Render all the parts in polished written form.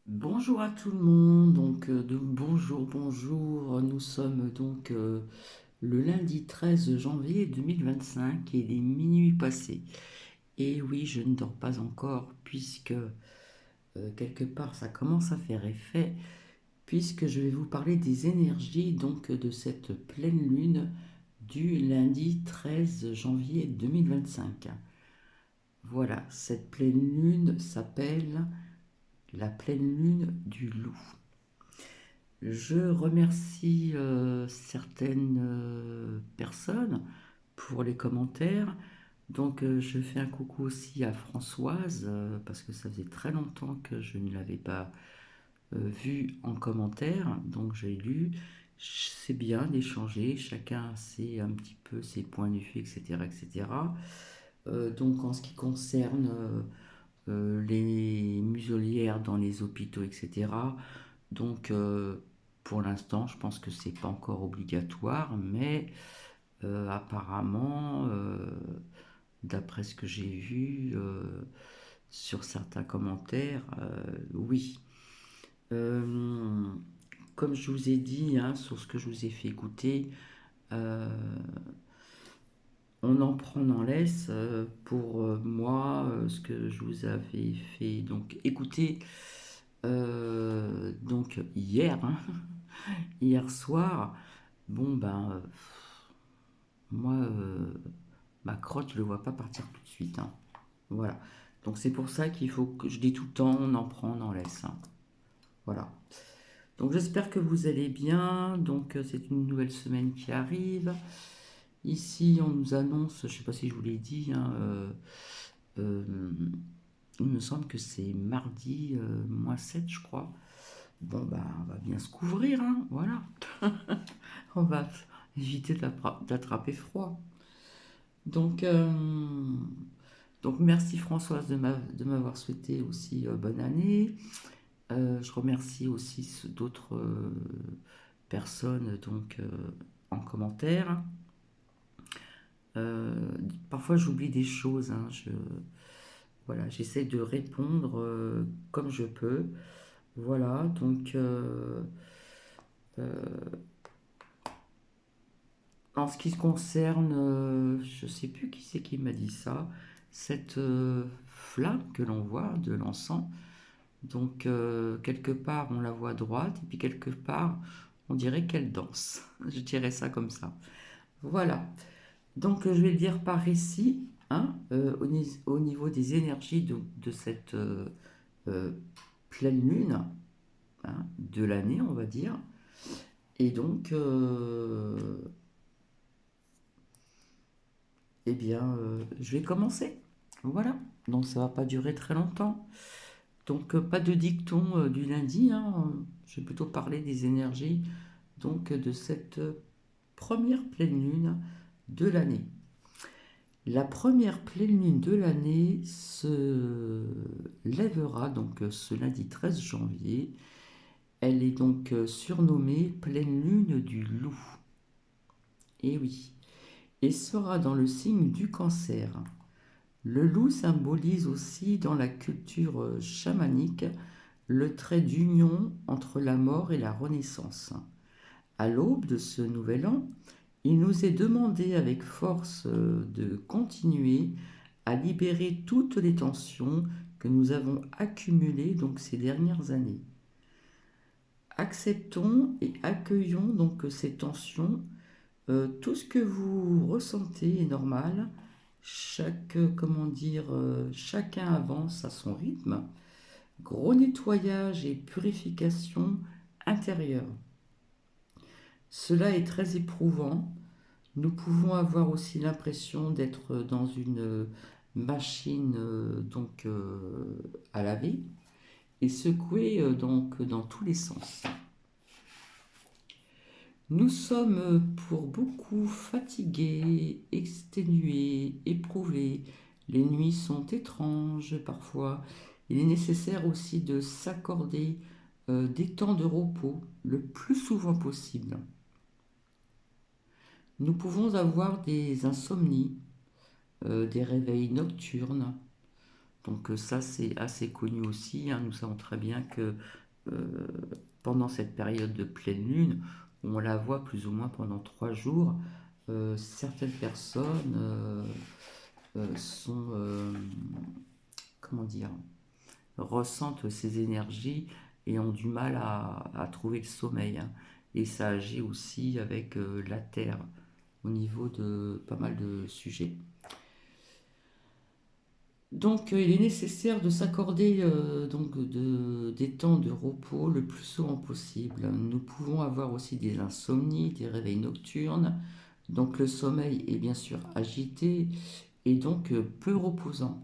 Bonjour à tout le monde, bonjour, nous sommes le lundi 13 janvier 2025 et il est minuit passé. Et oui, je ne dors pas encore puisque quelque part ça commence à faire effet, puisque je vais vous parler des énergies de cette pleine lune du lundi 13 janvier 2025. Voilà, cette pleine lune s'appelle la pleine lune du loup. Je remercie certaines personnes pour les commentaires. Je fais un coucou aussi à Françoise parce que ça faisait très longtemps que je ne l'avais pas vue en commentaire. Donc j'ai lu. C'est bien d'échanger, chacun sait un petit peu ses points de vue, etc. etc. En ce qui concerne les muselières dans les hôpitaux, etc. Donc, pour l'instant, je pense que c'est pas encore obligatoire, mais apparemment, d'après ce que j'ai vu sur certains commentaires, oui. Euh, Comme je vous ai dit, hein, sur ce que je vous ai fait écouter, euh, on en prend, on en laisse. Pour moi, ce que je vous avais fait donc écouter hier, hein, hier soir. Bon, moi, ma crotte, je le vois pas partir tout de suite, hein. Voilà. Donc c'est pour ça qu'il faut que je dis tout le temps, on en prend, on en laisse, hein. Voilà. Donc j'espère que vous allez bien. C'est une nouvelle semaine qui arrive. Ici, on nous annonce, je sais pas si je vous l'ai dit, hein, euh, il me semble que c'est mardi, -7, je crois. Bon, on va bien se couvrir, hein, voilà. On va éviter d'attraper froid. Donc, euh, donc merci Françoise de m'avoir souhaité aussi bonne année. Je remercie aussi d'autres personnes en commentaire. Euh, Parfois j'oublie des choses, hein, voilà, j'essaie de répondre comme je peux. Voilà, euh, en ce qui se concerne, je ne sais plus qui c'est qui m'a dit ça, cette flamme que l'on voit de l'encens, quelque part on la voit droite et puis quelque part on dirait qu'elle danse. Je dirais ça comme ça. Voilà. Je vais le dire par ici, hein, au niveau des énergies de cette euh, pleine lune, hein, de l'année, on va dire. Et donc, je vais commencer. Voilà. Donc ça va pas durer très longtemps. Pas de dicton du lundi, hein. Je vais plutôt parler des énergies de cette première pleine lune de l'année. La première pleine lune de l'année se lèvera ce lundi 13 janvier. Elle est surnommée pleine lune du loup. Et oui. Et sera dans le signe du Cancer. Le loup symbolise aussi dans la culture chamanique le trait d'union entre la mort et la renaissance. À l'aube de ce nouvel an, il nous est demandé avec force de continuer à libérer toutes les tensions que nous avons accumulées ces dernières années. Acceptons et accueillons ces tensions. Tout ce que vous ressentez est normal. Chacun avance à son rythme. Gros nettoyage et purification intérieure. Cela est très éprouvant. Nous pouvons avoir aussi l'impression d'être dans une machine à laver et secouer dans tous les sens. Nous sommes pour beaucoup fatigués, exténués, éprouvés. Les nuits sont étranges parfois. Il est nécessaire aussi de s'accorder des temps de repos le plus souvent possible. Nous pouvons avoir des insomnies, des réveils nocturnes. Donc ça, c'est assez connu aussi, hein. Nous savons très bien que euh, pendant cette période de pleine lune, on la voit plus ou moins pendant 3 jours, certaines personnes sont, comment dire, ressentent ces énergies et ont du mal à trouver le sommeil, hein. Et ça agit aussi avec la Terre au niveau de pas mal de sujets. Donc, il est nécessaire de s'accorder des temps de repos le plus souvent possible. Nous pouvons avoir aussi des insomnies, des réveils nocturnes. Donc, le sommeil est bien sûr agité et donc peu reposant.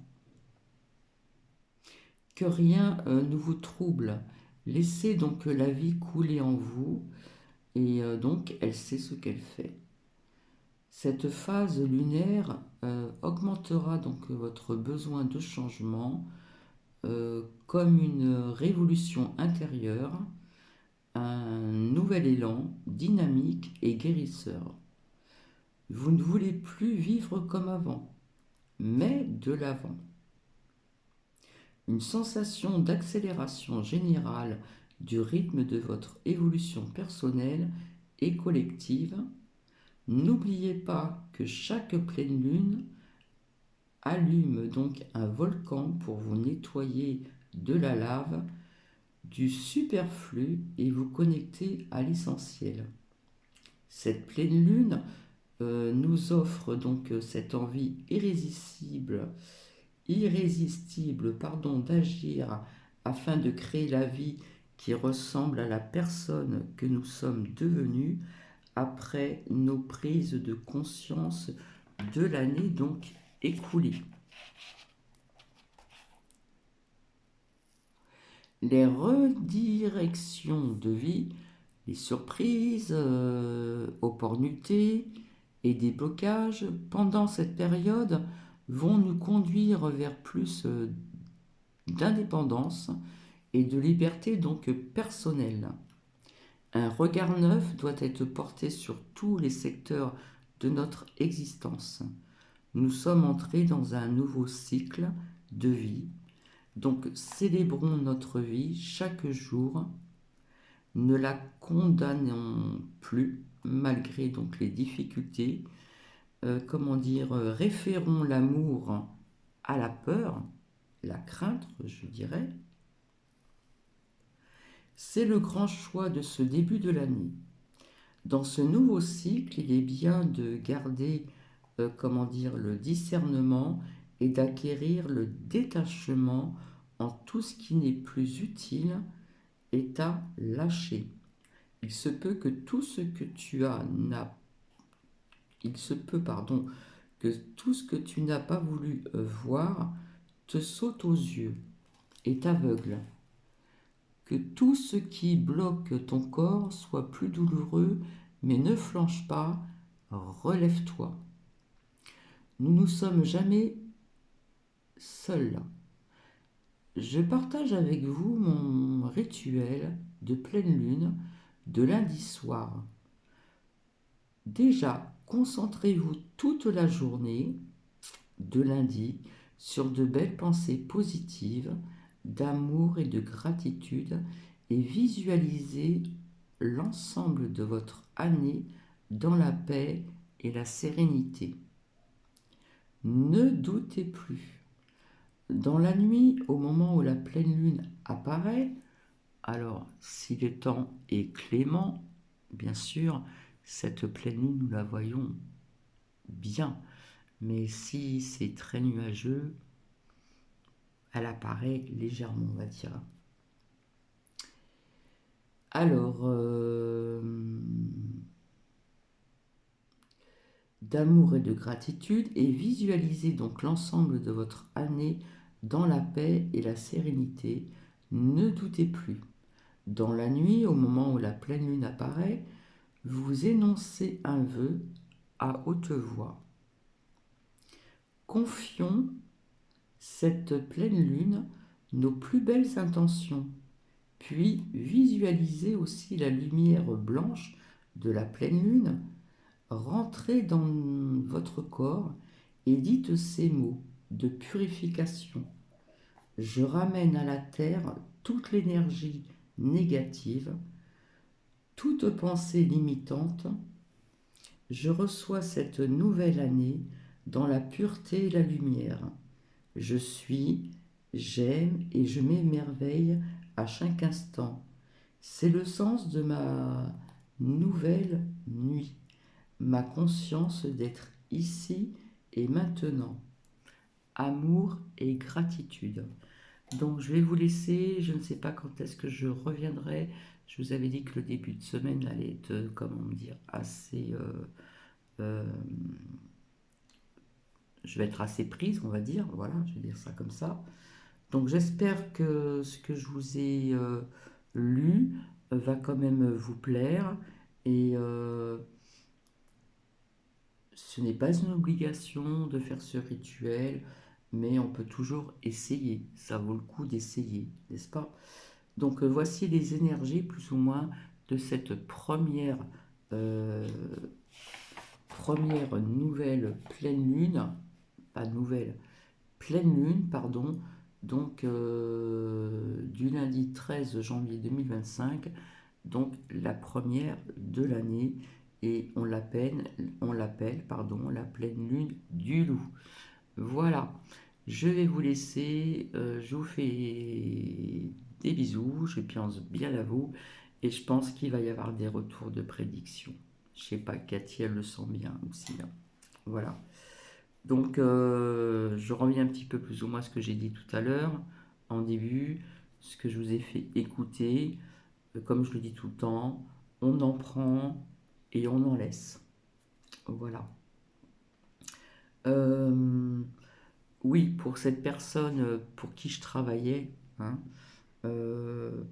Que rien ne vous trouble. Laissez donc la vie couler en vous et donc elle sait ce qu'elle fait. Cette phase lunaire augmentera donc votre besoin de changement comme une révolution intérieure, un nouvel élan dynamique et guérisseur. Vous ne voulez plus vivre comme avant, mais de l'avant. Une sensation d'accélération générale du rythme de votre évolution personnelle et collective. N'oubliez pas que chaque pleine lune allume donc un volcan pour vous nettoyer de la lave, du superflu et vous connecter à l'essentiel. Cette pleine lune nous offre donc cette envie irrésistible d'agir afin de créer la vie qui ressemble à la personne que nous sommes devenus après nos prises de conscience de l'année donc écoulée. Les redirections de vie, les surprises, opportunités et des blocages pendant cette période vont nous conduire vers plus d'indépendance et de liberté donc personnelle. Un regard neuf doit être porté sur tous les secteurs de notre existence. Nous sommes entrés dans un nouveau cycle de vie, donc célébrons notre vie chaque jour, ne la condamnons plus malgré donc les difficultés, référons l'amour à la peur, la crainte, je dirais. C'est le grand choix de ce début de l'année. Dans ce nouveau cycle, il est bien de garder, le discernement et d'acquérir le détachement en tout ce qui n'est plus utile est à lâcher. Il se peut que tout ce que tu as n'a il se peut, que tout ce que tu n'as pas voulu voir te saute aux yeux et t'aveugle. Que tout ce qui bloque ton corps soit plus douloureux, mais ne flanche pas, relève-toi. Nous ne sommes jamais seuls. Je partage avec vous mon rituel de pleine lune de lundi soir. Déjà, concentrez-vous toute la journée de lundi sur de belles pensées positives, d'amour et de gratitude et visualisez l'ensemble de votre année dans la paix et la sérénité. Ne doutez plus. Dans la nuit, au moment où la pleine lune apparaît, alors si le temps est clément, bien sûr, cette pleine lune, nous la voyons bien. Mais si c'est très nuageux, elle apparaît légèrement, on va dire. Alors, d'amour et de gratitude et visualisez donc l'ensemble de votre année dans la paix et la sérénité. Ne doutez plus. Dans la nuit, au moment où la pleine lune apparaît, vous énoncez un vœu à haute voix. Confions cette pleine lune nos plus belles intentions, puis visualisez aussi la lumière blanche de la pleine lune rentrer dans votre corps et dites ces mots de purification. je ramène à la terre toute l'énergie négative, toute pensée limitante. Je reçois cette nouvelle année dans la pureté et la lumière. Je suis, j'aime et je m'émerveille à chaque instant. C'est le sens de ma nouvelle nuit, ma conscience d'être ici et maintenant. Amour et gratitude. Donc je vais vous laisser, je ne sais pas quand est-ce que je reviendrai. Je vous avais dit que le début de semaine allait être, comment dire, assez... euh, je vais être assez prise, on va dire, voilà, je vais dire ça comme ça. Donc j'espère que ce que je vous ai lu va quand même vous plaire. Et ce n'est pas une obligation de faire ce rituel, mais on peut toujours essayer. Ça vaut le coup d'essayer, n'est-ce pas? Donc voici les énergies plus ou moins de cette euh, première nouvelle pleine lune, pas nouvelle, pleine lune, pardon, donc du lundi 13 janvier 2025, donc la première de l'année, et on l'appelle, pardon, la pleine lune du loup. Voilà, je vais vous laisser, je vous fais des bisous, je pense bien à vous, et je pense qu'il va y avoir des retours de prédiction. Je sais pas, Cathy, elle le sent bien aussi, hein. Voilà. Donc, je reviens un petit peu plus ou moins à ce que j'ai dit tout à l'heure, en début, ce que je vous ai fait écouter. Comme je le dis tout le temps, on en prend et on en laisse. Voilà. Euh, oui, pour cette personne pour qui je travaillais, hein,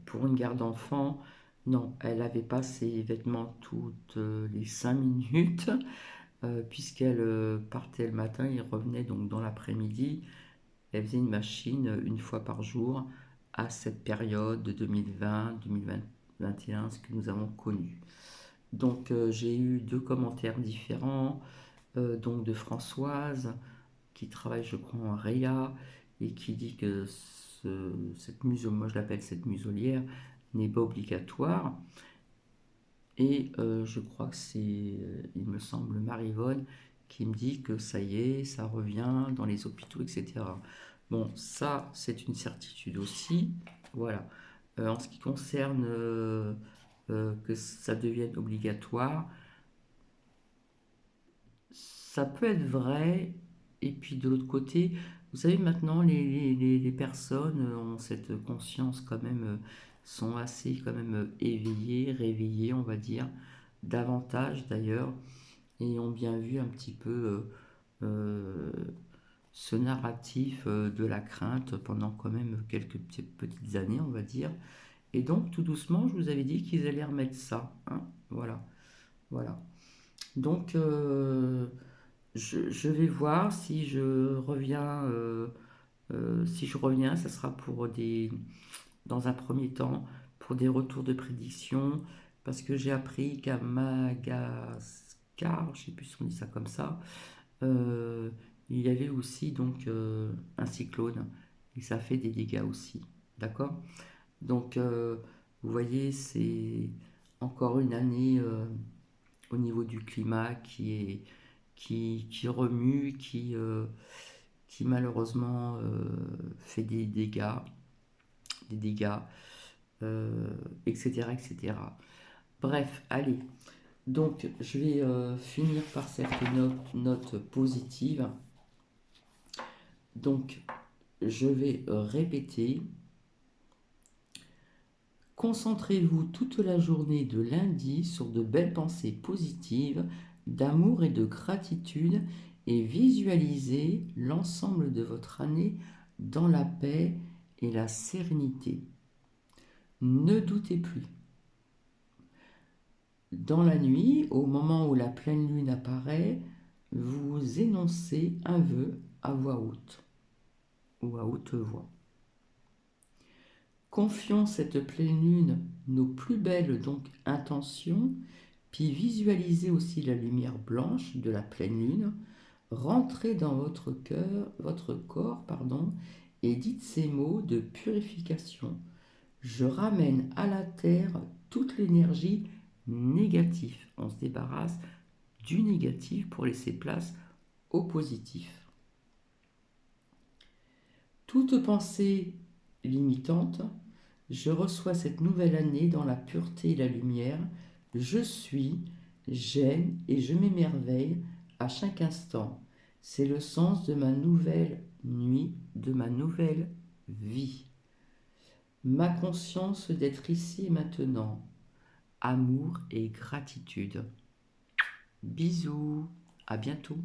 pour une garde d'enfant, non, elle n'avait pas ses vêtements toutes les 5 minutes, puisqu'elle partait le matin et revenait donc dans l'après-midi. Elle faisait une machine une fois par jour à cette période de 2020-2021, ce que nous avons connu. Donc j'ai eu deux commentaires différents, donc de Françoise qui travaille je crois en Réa et qui dit que cette moi je l'appelle cette muselière, n'est pas obligatoire. Et je crois que c'est, il me semble, Marivonne qui me dit que ça y est, ça revient dans les hôpitaux, etc. Bon, ça, c'est une certitude aussi. Voilà. En ce qui concerne que ça devienne obligatoire, ça peut être vrai. Et puis de l'autre côté, vous savez, maintenant, les personnes ont cette conscience quand même, sont assez quand même éveillées, réveillées, on va dire, davantage d'ailleurs, et ont bien vu un petit peu euh, ce narratif de la crainte pendant quand même quelques petites années, on va dire. Et donc, tout doucement, je vous avais dit qu'ils allaient remettre ça, hein. Voilà, voilà. Donc, je vais voir si je reviens. Si je reviens, ça sera dans un premier temps, pour des retours de prédiction, parce que j'ai appris qu'à Madagascar, je ne sais plus si on dit ça comme ça, euh, il y avait aussi donc un cyclone, et ça fait des dégâts aussi. D'accord? Donc, vous voyez, c'est encore une année au niveau du climat qui remue, qui malheureusement fait des dégâts, etc., etc. Bref, allez. Donc, je vais finir par cette note positive. Donc, je vais répéter. Concentrez-vous toute la journée de lundi sur de belles pensées positives, d'amour et de gratitude et visualisez l'ensemble de votre année dans la paix et la sérénité. Ne doutez plus. Dans la nuit, au moment où la pleine lune apparaît, vous énoncez un vœu à voix haute ou à haute voix. Confions cette pleine lune nos plus belles donc intentions, puis visualisez aussi la lumière blanche de la pleine lune rentrer dans votre cœur, votre corps, pardon, et dites ces mots de purification. Je ramène à la terre toute l'énergie négative. On se débarrasse du négatif pour laisser place au positif. Toute pensée limitante, je reçois cette nouvelle année dans la pureté et la lumière. Je suis, j'aime et je m'émerveille à chaque instant. C'est le sens de ma nouvelle nuit, de ma nouvelle vie. Ma conscience d'être ici et maintenant. Amour et gratitude. Bisous, à bientôt.